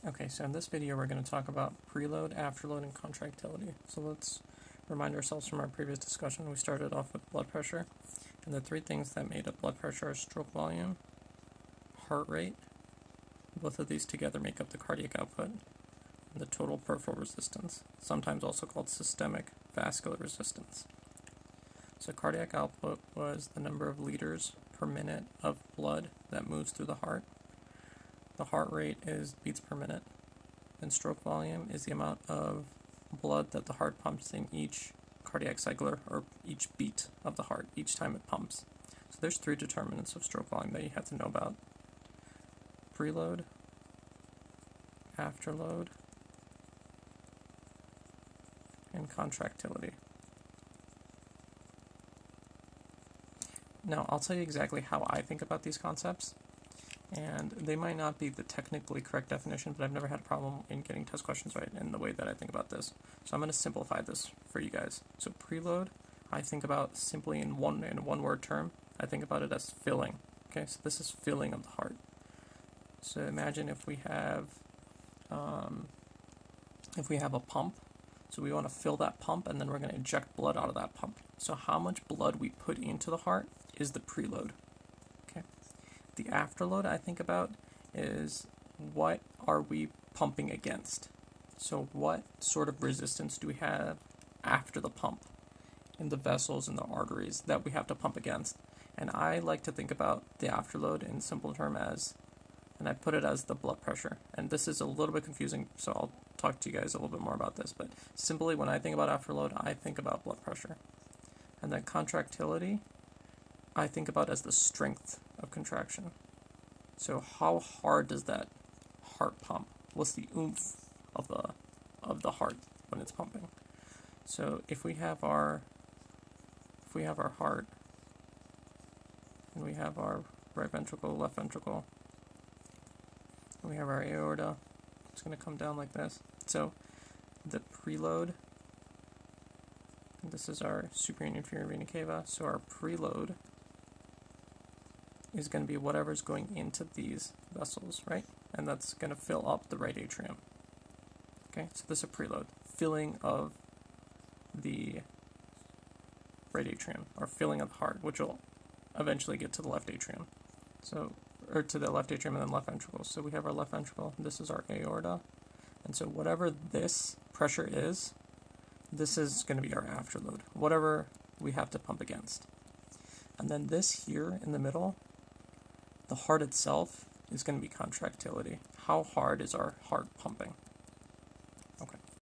Okay, so in this video we're going to talk about preload, afterload, and contractility. So let's remind ourselves from our previous discussion. We started off with blood pressure, and the three things that made up blood pressure are stroke volume, heart rate. Both of these together make up the cardiac output, and the total peripheral resistance, sometimes also called systemic vascular resistance. So cardiac output was the number of liters per minute of blood that moves through the heart. The heart rate is beats per minute, and stroke volume is the amount of blood that the heart pumps in each cardiac cycle, or each beat of the heart, each time it pumps. So there's three determinants of stroke volume that you have to know about: preload, afterload, and contractility. Now, I'll tell you exactly how I think about these concepts, and they might not be the technically correct definition, but I've never had a problem in getting test questions right in the way that I think about this. So I'm going to simplify this for you guys. So preload, I think about simply in one word term. I think about it as filling. Okay, so this is filling of the heart. So imagine if we have a pump. So we want to fill that pump, and then we're going to inject blood out of that pump. So how much blood we put into the heart is the preload. Okay. The afterload I think about is what are we pumping against? So what sort of resistance do we have after the pump in the vessels and the arteries that we have to pump against? And I like to think about the afterload in simple term as, and I put it as the blood pressure. And this is a little bit confusing, so I'll talk to you guys a little bit more about this. But simply, when I think about afterload, I think about blood pressure. And then contractility, I think about as the strength of contraction. So how hard does that heart pump? What's the oomph of the heart when it's pumping? So if we have our heart, and we have our right ventricle, left ventricle, and we have our aorta, it's going to come down like this. So the preload, this is our superior and inferior vena cava, so our preload is going to be whatever's going into these vessels, right? And that's going to fill up the right atrium. Okay, so this is a preload, filling of the right atrium, or filling of the heart, which will eventually get to the left atrium. So, or to the left atrium and then left ventricle. So we have our left ventricle, this is our aorta, and so whatever this pressure is, this is going to be our afterload, whatever we have to pump against. And then this here in the middle, the heart itself, is going to be contractility. How hard is our heart pumping?